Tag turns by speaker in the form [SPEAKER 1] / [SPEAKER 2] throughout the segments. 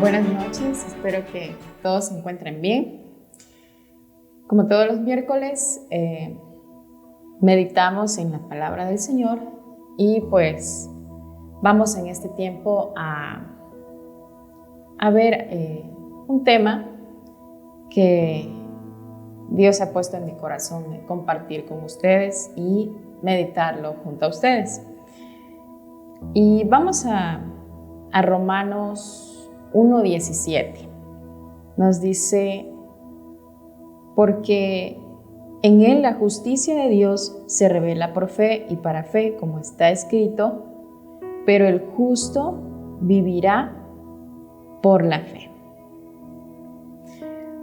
[SPEAKER 1] Buenas noches, espero que todos se encuentren bien. Como todos los miércoles, meditamos en la palabra del Señor y pues vamos en este tiempo a ver un tema que Dios ha puesto en mi corazón compartir con ustedes y meditarlo junto a ustedes. Y vamos a Romanos 1:17. Nos dice: porque en él la justicia de Dios se revela por fe y para fe, como está escrito, pero el justo vivirá por la fe.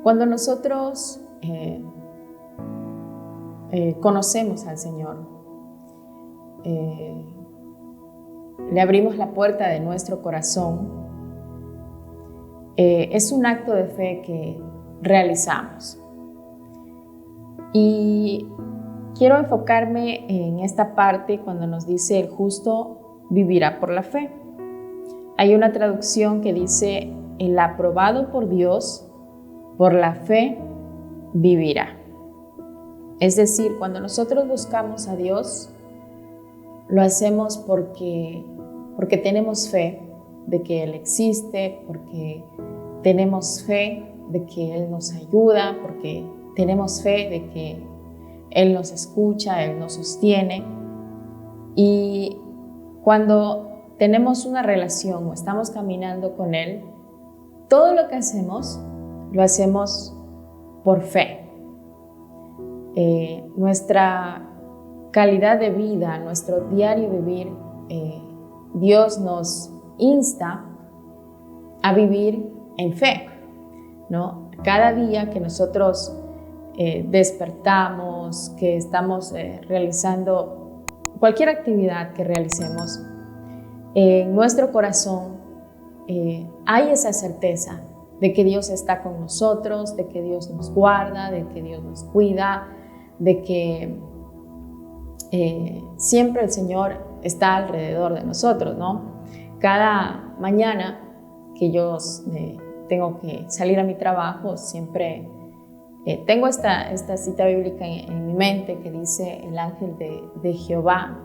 [SPEAKER 1] Cuando nosotros conocemos al Señor, le abrimos la puerta de nuestro corazón, es un acto de fe que realizamos. Y quiero enfocarme en esta parte cuando nos dice: el justo vivirá por la fe. Hay una traducción que dice: el aprobado por Dios, por la fe vivirá. Es decir, cuando nosotros buscamos a Dios, lo hacemos porque tenemos fe de que Él existe, porque tenemos fe de que Él nos ayuda, porque tenemos fe de que Él nos escucha, Él nos sostiene. Y cuando tenemos una relación o estamos caminando con Él, todo lo que hacemos, lo hacemos por fe. Nuestra calidad de vida, nuestro diario vivir, Dios nos insta a vivir en fe, ¿no? Cada día que nosotros despertamos, que estamos realizando cualquier actividad que realicemos, en nuestro corazón hay esa certeza de que Dios está con nosotros, de que Dios nos guarda, de que Dios nos cuida, de que siempre el Señor está alrededor de nosotros, ¿no? Cada mañana que yo tengo que salir a mi trabajo, siempre tengo esta cita bíblica en mi mente que dice: el ángel de Jehová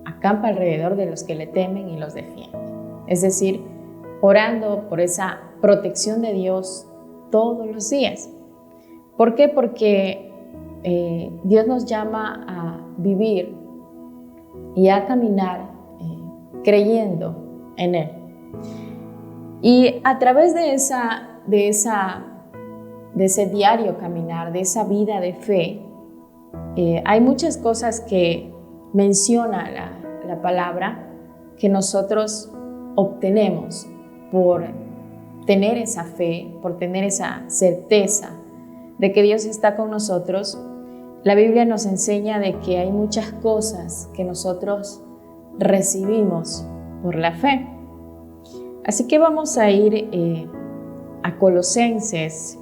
[SPEAKER 1] acampa alrededor de los que le temen y los defiende. Es decir, orando por esa protección de Dios todos los días. ¿Por qué? Porque Dios nos llama a vivir y a caminar creyendo en Él. Y a través de ese diario caminar, de esa vida de fe, hay muchas cosas que menciona la palabra que nosotros obtenemos por tener esa fe, por tener esa certeza de que Dios está con nosotros. La Biblia nos enseña de que hay muchas cosas que nosotros recibimos por la fe. Así que vamos a ir a Colosenses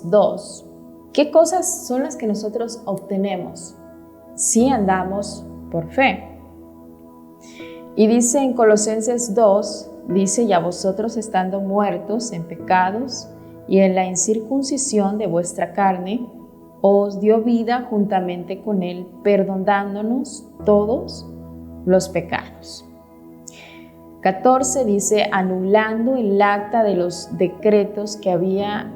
[SPEAKER 1] 2. ¿Qué cosas son las que nosotros obtenemos si andamos por fe? Y dice en Colosenses 2, dice: y a vosotros, estando muertos en pecados y en la incircuncisión de vuestra carne, os dio vida juntamente con Él, perdonándonos todos los pecados. 14 dice: anulando el acta de los decretos que había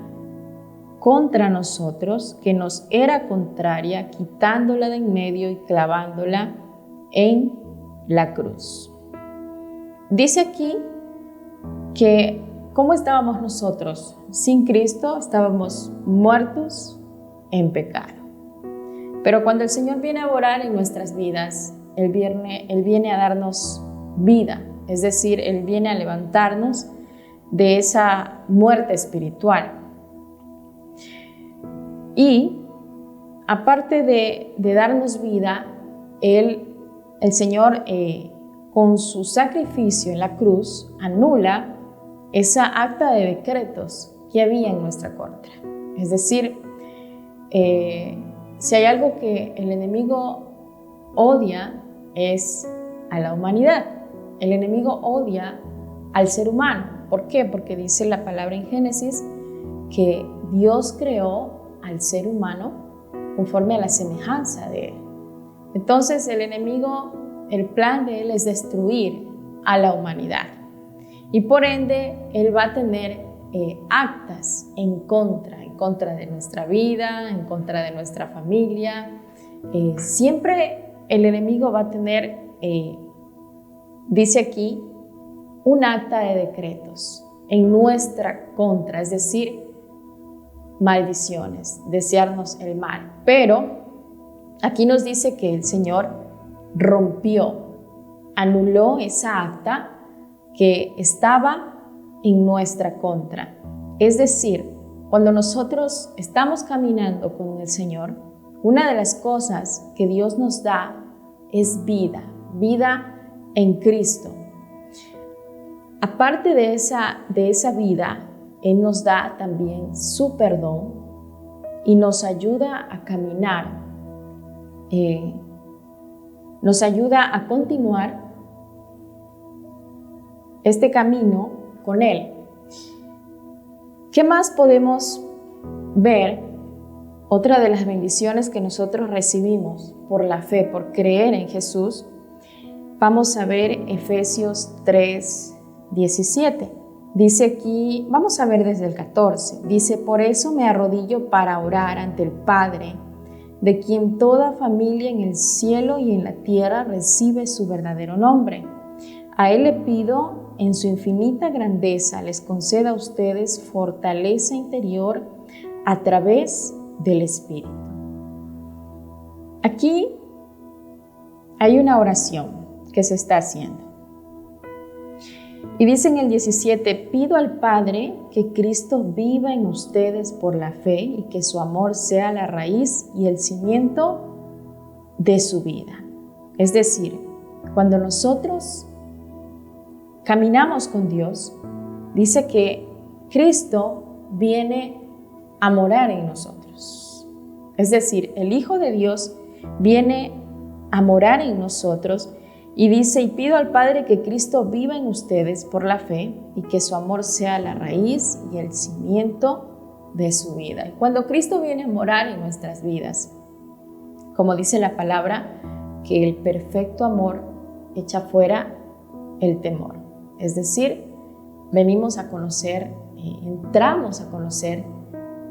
[SPEAKER 1] contra nosotros, que nos era contraria, quitándola de en medio y clavándola en la cruz. Dice aquí que ¿cómo estábamos nosotros? Sin Cristo estábamos muertos en pecado. Pero cuando el Señor viene a orar en nuestras vidas, Él viene a darnos vida. Es decir, Él viene a levantarnos de esa muerte espiritual. Y aparte de darnos vida, el Señor con su sacrificio en la cruz anula esa acta de decretos que había en nuestra contra. Es decir, si hay algo que el enemigo odia es a la humanidad. El enemigo odia al ser humano. ¿Por qué? Porque dice la palabra en Génesis que Dios creó al ser humano conforme a la semejanza de él. Entonces el enemigo, el plan de él es destruir a la humanidad. Y por ende, él va a tener actas en contra de nuestra vida, en contra de nuestra familia. Siempre el enemigo va a tener, dice aquí, un acta de decretos en nuestra contra, es decir, maldiciones, desearnos el mal. Pero aquí nos dice que el Señor rompió, anuló esa acta que estaba en nuestra contra. Es decir, cuando nosotros estamos caminando con el Señor, una de las cosas que Dios nos da es vida en Cristo. Aparte de esa vida, Él nos da también su perdón y nos ayuda a caminar, nos ayuda a continuar este camino con Él. ¿Qué más podemos ver? Otra de las bendiciones que nosotros recibimos por la fe, por creer en Jesús, vamos a ver Efesios 3:17. Dice aquí, vamos a ver desde el 14, dice: por eso me arrodillo para orar ante el Padre, de quien toda familia en el cielo y en la tierra recibe su verdadero nombre. A Él le pido, en su infinita grandeza, les conceda a ustedes fortaleza interior a través del Espíritu. Aquí hay una oración que se está haciendo. Y dice en el 17, pido al Padre que Cristo viva en ustedes por la fe y que su amor sea la raíz y el cimiento de su vida. Es decir, cuando nosotros caminamos con Dios, dice que Cristo viene a morar en nosotros. Es decir, el Hijo de Dios viene a morar en nosotros y dice, y pido al Padre que Cristo viva en ustedes por la fe y que su amor sea la raíz y el cimiento de su vida. Y cuando Cristo viene a morar en nuestras vidas, como dice la palabra, que el perfecto amor echa fuera el temor. Es decir, venimos a conocer, entramos a conocer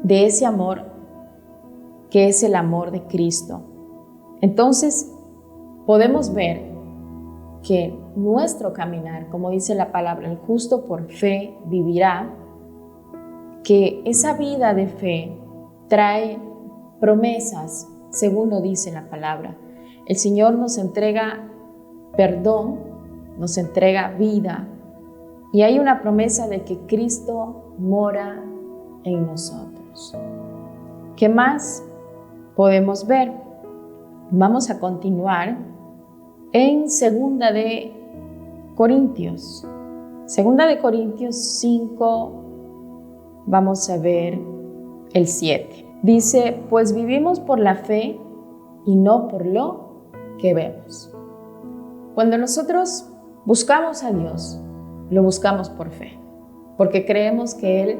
[SPEAKER 1] de ese amor que es el amor de Cristo. Entonces, podemos ver que nuestro caminar, como dice la palabra, el justo por fe vivirá, que esa vida de fe trae promesas, según lo dice la palabra. El Señor nos entrega perdón, nos entrega vida, y hay una promesa de que Cristo mora en nosotros. ¿Qué más podemos ver? Vamos a continuar en Segunda de Corintios. Segunda de Corintios 5, vamos a ver el 7. Dice, pues vivimos por la fe y no por lo que vemos. Cuando nosotros buscamos a Dios, lo buscamos por fe, porque creemos que Él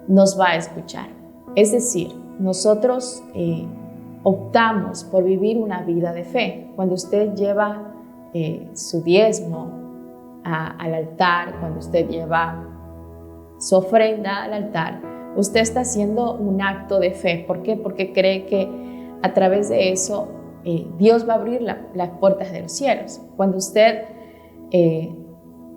[SPEAKER 1] nos va a escuchar. Es decir, nosotros optamos por vivir una vida de fe. Cuando usted lleva su diezmo al altar, cuando usted lleva su ofrenda al altar, usted está haciendo un acto de fe. ¿Por qué? Porque cree que a través de eso Dios va a abrir las puertas de los cielos. Cuando usted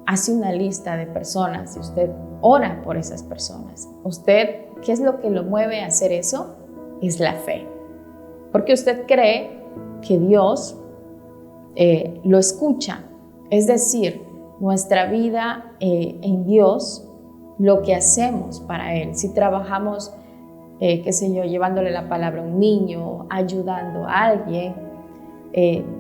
[SPEAKER 1] hace una lista de personas y usted ora por esas personas, ¿qué es lo que lo mueve a hacer eso? Es la fe. Porque usted cree que Dios lo escucha. Es decir, nuestra vida en Dios, lo que hacemos para Él. Si trabajamos, llevándole la palabra a un niño, ayudando a alguien,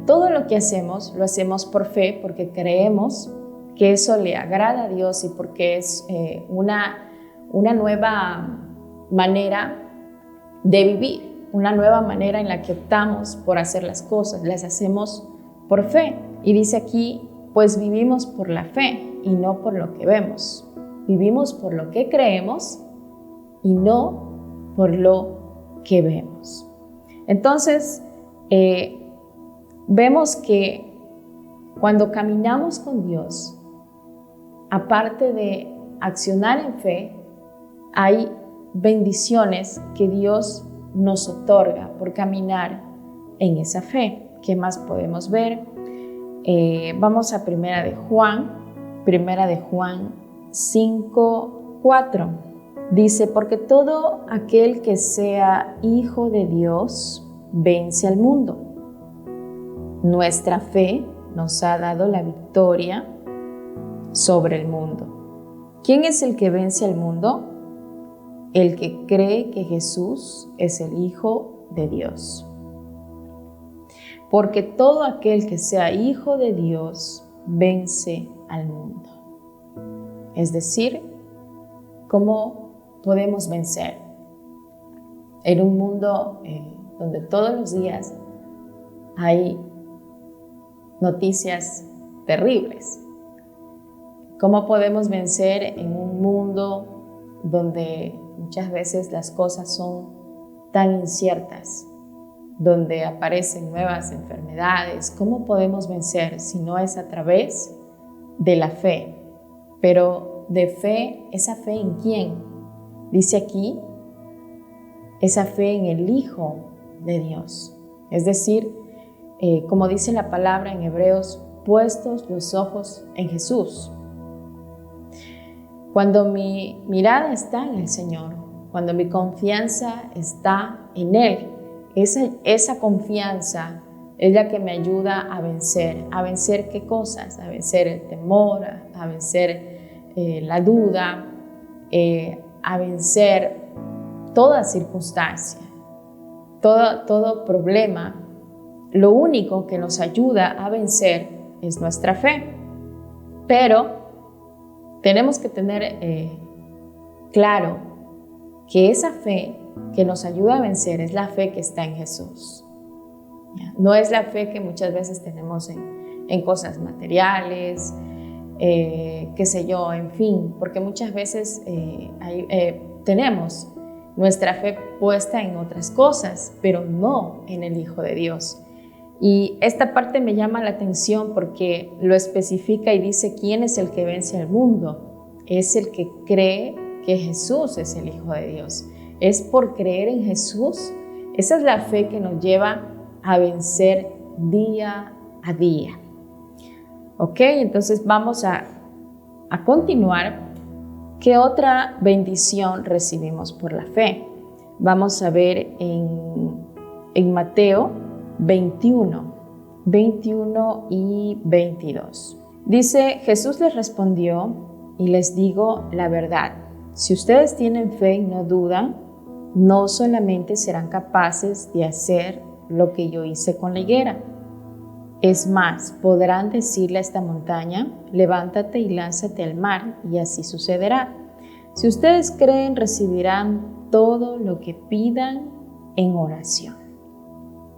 [SPEAKER 1] todo lo que hacemos, lo hacemos por fe, porque creemos que eso le agrada a Dios y porque es una nueva manera de vivir. Una nueva manera en la que optamos por hacer las cosas, las hacemos por fe. Y dice aquí, pues vivimos por la fe y no por lo que vemos. vivimos por lo que creemos y no por lo que vemos. Entonces, vemos que cuando caminamos con Dios, aparte de accionar en fe, hay bendiciones que Dios nos otorga por caminar en esa fe. ¿Qué más podemos ver? Vamos a Primera de Juan 5:4. Dice, porque todo aquel que sea hijo de Dios vence al mundo. Nuestra fe nos ha dado la victoria sobre el mundo. ¿Quién es el que vence al mundo? El que cree que Jesús es el Hijo de Dios. Porque todo aquel que sea hijo de Dios vence al mundo. Es decir, ¿cómo podemos vencer? En un mundo donde todos los días hay noticias terribles. ¿Cómo podemos vencer en un mundo donde muchas veces las cosas son tan inciertas, donde aparecen nuevas enfermedades? ¿Cómo podemos vencer si no es a través de la fe? Pero de fe, ¿esa fe en quién? Dice aquí, esa fe en el Hijo de Dios. Es decir, como dice la palabra en Hebreos, puestos los ojos en Jesús. Cuando mi mirada está en el Señor, cuando mi confianza está en Él, esa confianza es la que me ayuda a vencer. ¿A vencer qué cosas? A vencer el temor, a vencer la duda, a vencer toda circunstancia, todo problema. Lo único que nos ayuda a vencer es nuestra fe. Pero tenemos que tener claro que esa fe que nos ayuda a vencer es la fe que está en Jesús. No es la fe que muchas veces tenemos en cosas materiales, qué sé yo, en fin, porque muchas veces tenemos nuestra fe puesta en otras cosas, pero no en el Hijo de Dios. Y esta parte me llama la atención porque lo especifica y dice, ¿quién es el que vence al mundo? Es el que cree que Jesús es el Hijo de Dios. Es por creer en Jesús. Esa es la fe que nos lleva a vencer día a día. Ok, entonces vamos a continuar. ¿Qué otra bendición recibimos por la fe? Vamos a ver en Mateo 21 y 22. Dice, Jesús les respondió y les digo la verdad. Si ustedes tienen fe y no dudan, no solamente serán capaces de hacer lo que yo hice con la higuera. Es más, podrán decirle a esta montaña, levántate y lánzate al mar, y así sucederá. Si ustedes creen, recibirán todo lo que pidan en oración.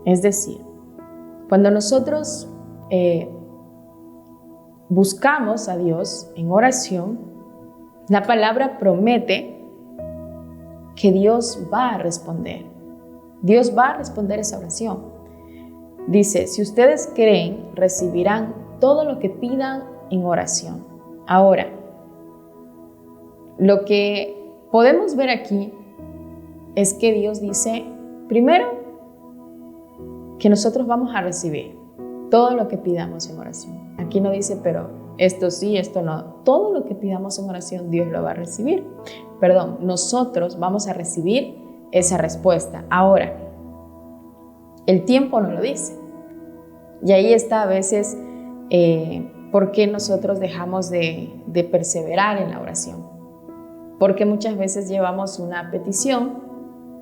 [SPEAKER 1] Es decir, cuando nosotros buscamos a Dios en oración, la palabra promete que Dios va a responder. Dios va a responder esa oración. Dice, si ustedes creen, recibirán todo lo que pidan en oración. Ahora, lo que podemos ver aquí es que Dios dice, primero, que nosotros vamos a recibir todo lo que pidamos en oración. Aquí no dice, pero esto sí, esto no. Todo lo que pidamos en oración, Dios lo va a recibir. Perdón, nosotros vamos a recibir esa respuesta. Ahora, el tiempo no lo dice. Y ahí está a veces por qué nosotros dejamos de perseverar en la oración. Porque muchas veces llevamos una petición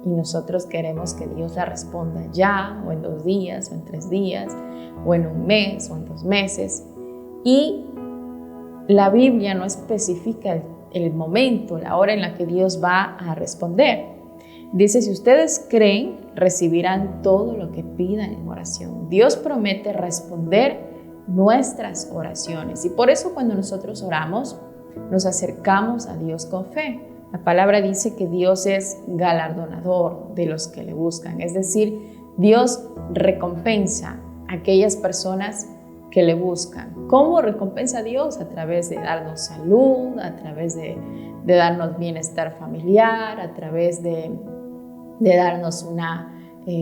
[SPEAKER 1] y nosotros queremos que Dios la responda ya, o en 2 días, o en 3 días, o en 1 mes, o en 2 meses. Y la Biblia no especifica el momento, la hora en la que Dios va a responder. Dice, si ustedes creen, recibirán todo lo que pidan en oración. Dios promete responder nuestras oraciones. Y por eso cuando nosotros oramos, nos acercamos a Dios con fe. La palabra dice que Dios es galardonador de los que le buscan, es decir, Dios recompensa a aquellas personas que le buscan. ¿Cómo recompensa a Dios? A través de darnos salud, a través de darnos bienestar familiar, a través de darnos una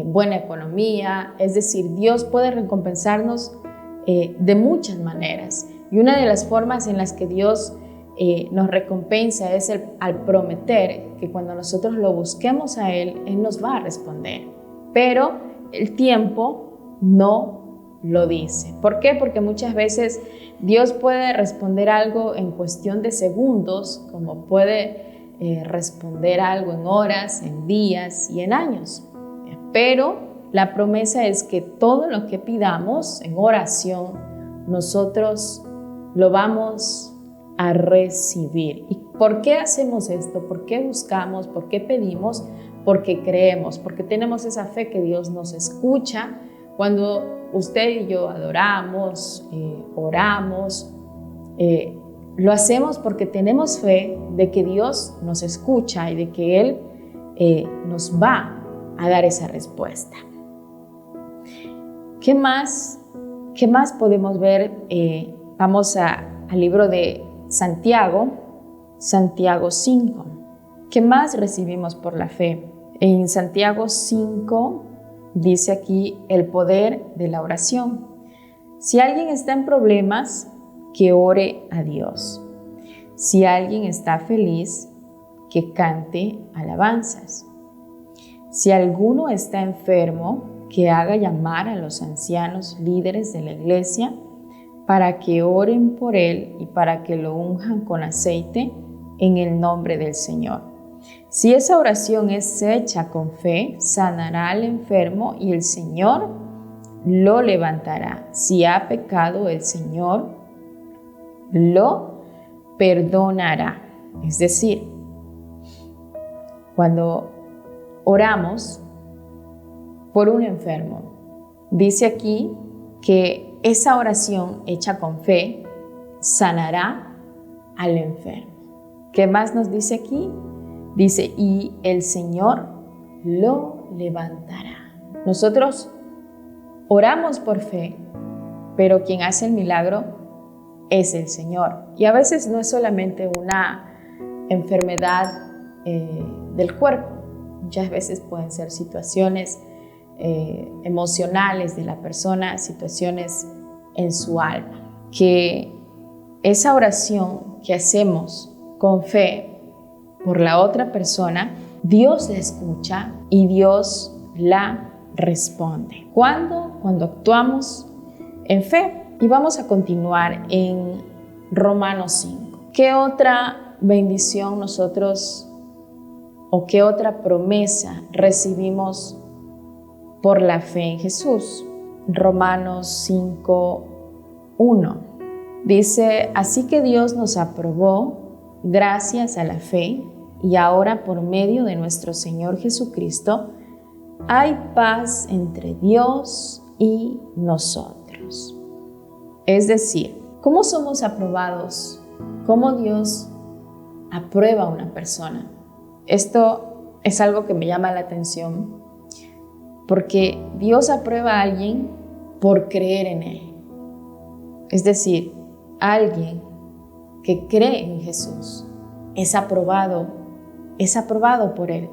[SPEAKER 1] buena economía. Es decir, Dios puede recompensarnos de muchas maneras. Y una de las formas en las que Dios nos recompensa es al prometer que cuando nosotros lo busquemos a Él nos va a responder. Pero el tiempo no lo dice. ¿Por qué? Porque muchas veces Dios puede responder algo en cuestión de segundos, como puede responder algo en horas, en días y en años. Pero la promesa es que todo lo que pidamos en oración, nosotros lo vamos a recibir. ¿Y por qué hacemos esto? ¿Por qué buscamos? ¿Por qué pedimos? Porque creemos, porque tenemos esa fe que Dios nos escucha. Cuando usted y yo adoramos, oramos, lo hacemos porque tenemos fe de que Dios nos escucha y de que Él nos va a dar esa respuesta. ¿Qué más podemos ver? Vamos al libro de Santiago 5. ¿Qué más recibimos por la fe? En Santiago 5 dice aquí el poder de la oración. Si alguien está en problemas, que ore a Dios. Si alguien está feliz, que cante alabanzas. Si alguno está enfermo, que haga llamar a los ancianos líderes de la iglesia para que oren por él y para que lo unjan con aceite en el nombre del Señor. Si esa oración es hecha con fe, sanará al enfermo y el Señor lo levantará. Si ha pecado, el Señor lo perdonará. Es decir, cuando oramos por un enfermo, dice aquí que esa oración hecha con fe sanará al enfermo. ¿Qué más nos dice aquí? Dice, y el Señor lo levantará. Nosotros oramos por fe, pero quien hace el milagro es el Señor. Y a veces no es solamente una enfermedad del cuerpo. Muchas veces pueden ser situaciones emocionales de la persona, situaciones en su alma. Que esa oración que hacemos con fe por la otra persona, Dios la escucha y Dios la responde. ¿Cuándo? Cuando actuamos en fe. Y vamos a continuar en Romanos 5. ¿Qué otra bendición nosotros o qué otra promesa recibimos por la fe en Jesús? Romanos 5:1 dice, así que Dios nos aprobó gracias a la fe y ahora por medio de nuestro Señor Jesucristo hay paz entre Dios y nosotros. Es decir, ¿cómo somos aprobados? ¿Cómo Dios aprueba a una persona? Esto es algo que me llama la atención porque Dios aprueba a alguien por creer en Él. Es decir, alguien que cree en Jesús es aprobado por Él.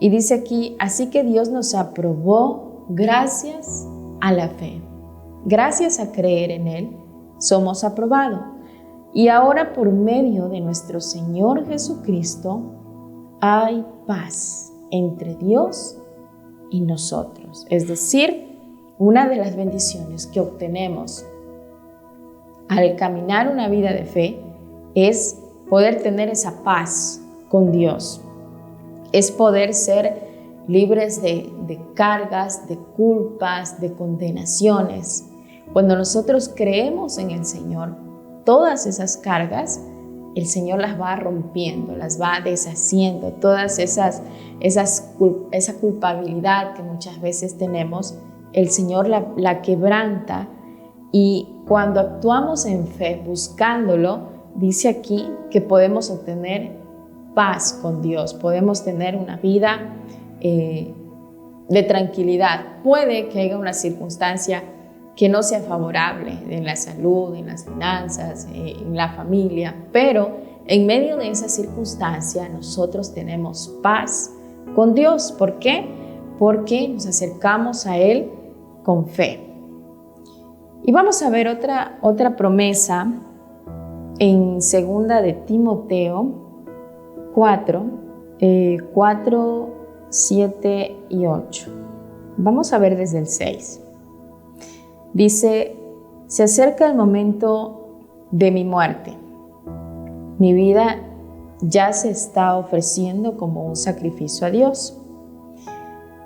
[SPEAKER 1] Y dice aquí, así que Dios nos aprobó gracias a la fe. Gracias a creer en Él, somos aprobados. Y ahora por medio de nuestro Señor Jesucristo, hay paz entre Dios y nosotros. Es decir, una de las bendiciones que obtenemos al caminar una vida de fe es poder tener esa paz con Dios. Es poder ser libres de cargas, de culpas, de condenaciones. Cuando nosotros creemos en el Señor, todas esas cargas, el Señor las va rompiendo, las va deshaciendo. Todas esa culpabilidad que muchas veces tenemos, el Señor la quebranta. Y cuando actuamos en fe, buscándolo, dice aquí que podemos obtener paz con Dios, podemos tener una vida de tranquilidad. Puede que haya una circunstancia que no sea favorable en la salud, en las finanzas, en la familia, pero en medio de esa circunstancia nosotros tenemos paz con Dios. ¿Por qué? Porque nos acercamos a Él con fe. Y vamos a ver otra promesa en 2 de Timoteo 4, 7 y 8. Vamos a ver desde el 6. Dice: se acerca el momento de mi muerte. Mi vida ya se está ofreciendo como un sacrificio a Dios.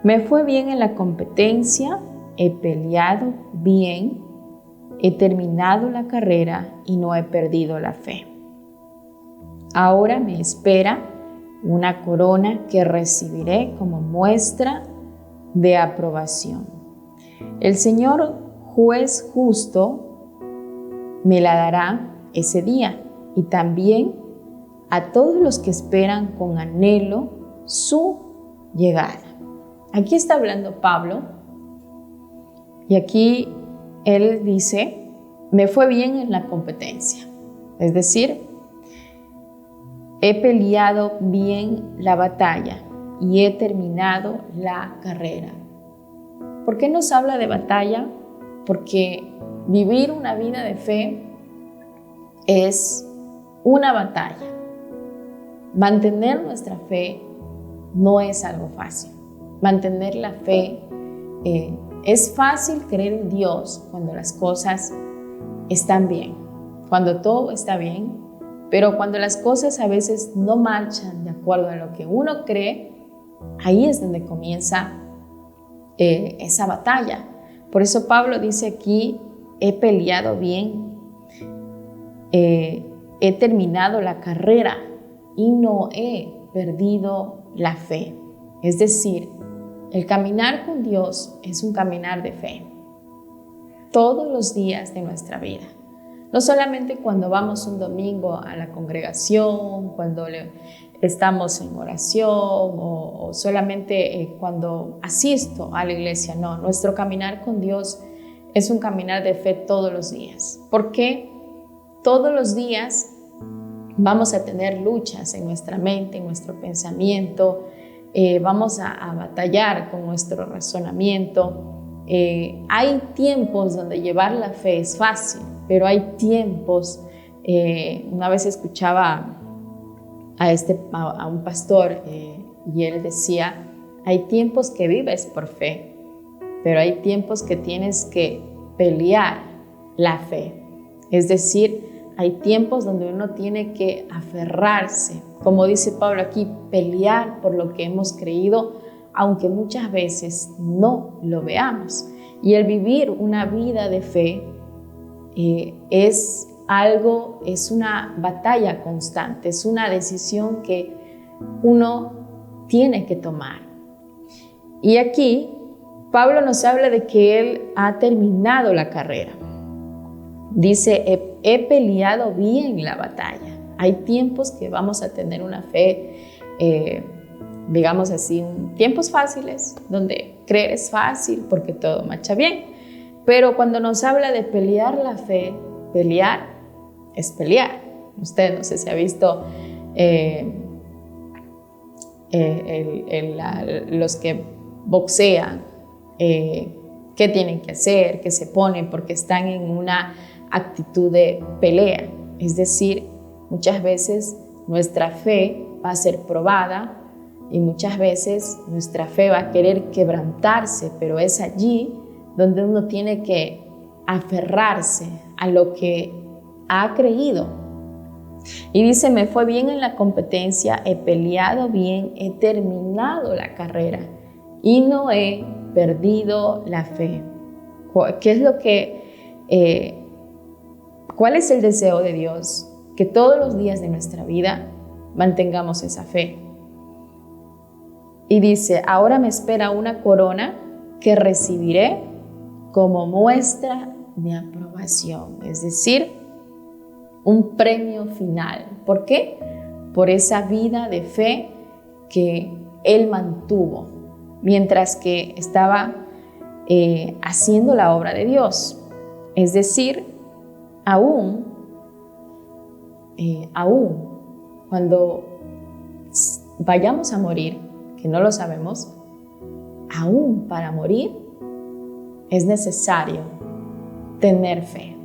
[SPEAKER 1] Me fue bien en la competencia, he peleado bien, he terminado la carrera y no he perdido la fe. Ahora me espera una corona que recibiré como muestra de aprobación. El Señor, juez justo, me la dará ese día, y también a todos los que esperan con anhelo su llegada. Aquí está hablando Pablo, y aquí él dice: me fue bien en la competencia, es decir, he peleado bien la batalla y he terminado la carrera. ¿Por qué nos habla de batalla? Porque vivir una vida de fe es una batalla. Mantener nuestra fe no es algo fácil. Mantener la fe, es fácil creer en Dios cuando las cosas están bien, cuando todo está bien, pero cuando las cosas a veces no marchan de acuerdo a lo que uno cree, ahí es donde comienza esa batalla. Por eso Pablo dice aquí: he peleado bien, he terminado la carrera y no he perdido la fe. Es decir, el caminar con Dios es un caminar de fe todos los días de nuestra vida. No solamente cuando vamos un domingo a la congregación, cuando estamos en oración o solamente cuando asisto a la iglesia. No, nuestro caminar con Dios es un caminar de fe todos los días. Porque todos los días vamos a tener luchas en nuestra mente, en nuestro pensamiento, vamos a batallar con nuestro razonamiento. Hay tiempos donde llevar la fe es fácil, pero hay tiempos, una vez escuchaba a un pastor y él decía: hay tiempos que vives por fe, pero hay tiempos que tienes que pelear la fe. Es decir, hay tiempos donde uno tiene que aferrarse, como dice Pablo aquí, pelear por lo que hemos creído, aunque muchas veces no lo veamos. Y el vivir una vida de fe es una batalla constante, es una decisión que uno tiene que tomar. Y aquí Pablo nos habla de que él ha terminado la carrera. Dice: he peleado bien la batalla. Hay tiempos que vamos a tener una fe, digamos así, tiempos fáciles, donde creer es fácil porque todo marcha bien. Pero cuando nos habla de pelear la fe, pelear es pelear. Usted no sé si ha visto los que boxean, qué tienen que hacer, qué se ponen, porque están en una actitud de pelea. Es decir, muchas veces nuestra fe va a ser probada y muchas veces nuestra fe va a querer quebrantarse, pero es allí donde uno tiene que aferrarse a lo que ha creído. Y dice: me fue bien en la competencia, he peleado bien, he terminado la carrera y no he perdido la fe. ¿Qué es lo que, cuál es el deseo de Dios? Que todos los días de nuestra vida mantengamos esa fe. Y dice: ahora me espera una corona que recibiré como muestra de aprobación. Es decir, un premio final. ¿Por qué? Por esa vida de fe que él mantuvo mientras que estaba haciendo la obra de Dios. Es decir, aún cuando vayamos a morir, que no lo sabemos, aún para morir es necesario tener fe.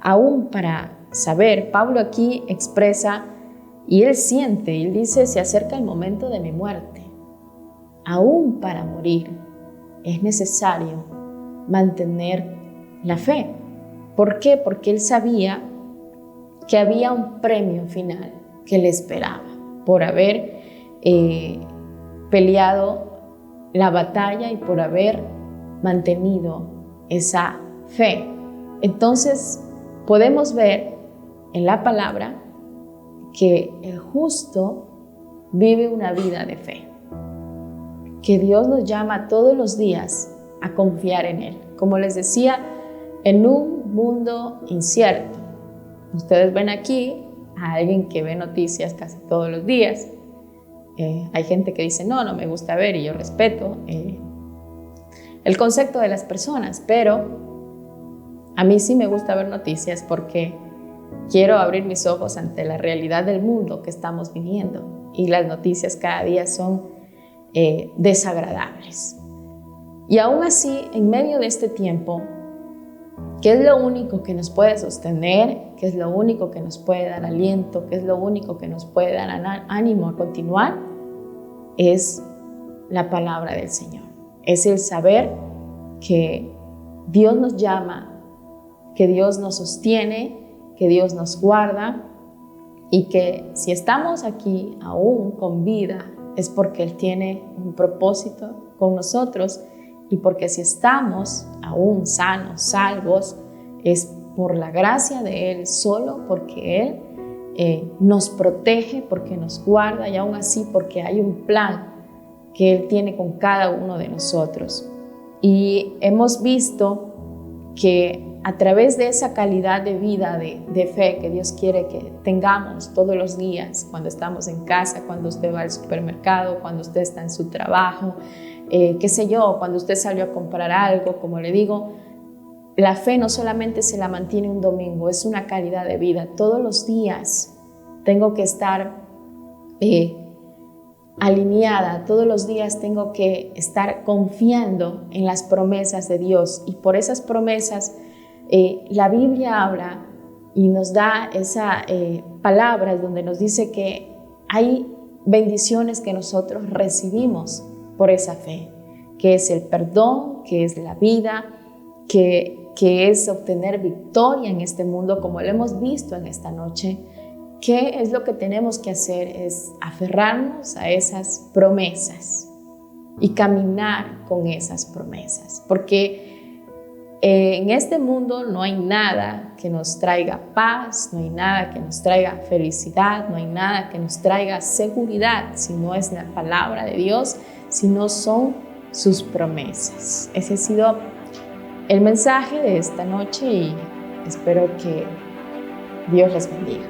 [SPEAKER 1] Aún para saber, Pablo aquí expresa y él siente, él dice, se acerca el momento de mi muerte. Aún para morir es necesario mantener la fe. ¿Por qué? Porque él sabía que había un premio final que le esperaba por haber peleado la batalla y por haber mantenido esa fe. Entonces podemos ver en la palabra que el justo vive una vida de fe, que Dios nos llama todos los días a confiar en Él. Como les decía, en un mundo incierto. Ustedes ven aquí a alguien que ve noticias casi todos los días. Hay gente que dice, no me gusta ver, y yo respeto el concepto de las personas, pero a mí sí me gusta ver noticias porque quiero abrir mis ojos ante la realidad del mundo que estamos viviendo, y las noticias cada día son desagradables. Y aún así, en medio de este tiempo, ¿qué es lo único que nos puede sostener? ¿Qué es lo único que nos puede dar aliento? ¿Qué es lo único que nos puede dar ánimo a continuar? Es la palabra del Señor. Es el saber que Dios nos llama, que Dios nos sostiene, que Dios nos guarda, y que si estamos aquí aún con vida es porque Él tiene un propósito con nosotros, y porque si estamos aún sanos, salvos, es por la gracia de Él, solo porque Él nos protege, porque nos guarda, y aún así porque hay un plan que Él tiene con cada uno de nosotros. Y hemos visto que a través de esa calidad de vida, de fe que Dios quiere que tengamos todos los días, cuando estamos en casa, cuando usted va al supermercado, cuando usted está en su trabajo, qué sé yo, cuando usted salió a comprar algo, como le digo, la fe no solamente se la mantiene un domingo, es una calidad de vida. Todos los días tengo que estar alineada, todos los días tengo que estar confiando en las promesas de Dios, y por esas promesas la Biblia habla y nos da esas palabras donde nos dice que hay bendiciones que nosotros recibimos por esa fe, que es el perdón, que es la vida, que es obtener victoria en este mundo, como lo hemos visto en esta noche. ¿Qué es lo que tenemos que hacer? Es aferrarnos a esas promesas y caminar con esas promesas, porque en este mundo no hay nada que nos traiga paz, no hay nada que nos traiga felicidad, no hay nada que nos traiga seguridad si no es la palabra de Dios, si no son sus promesas. Ese ha sido el mensaje de esta noche, y espero que Dios les bendiga.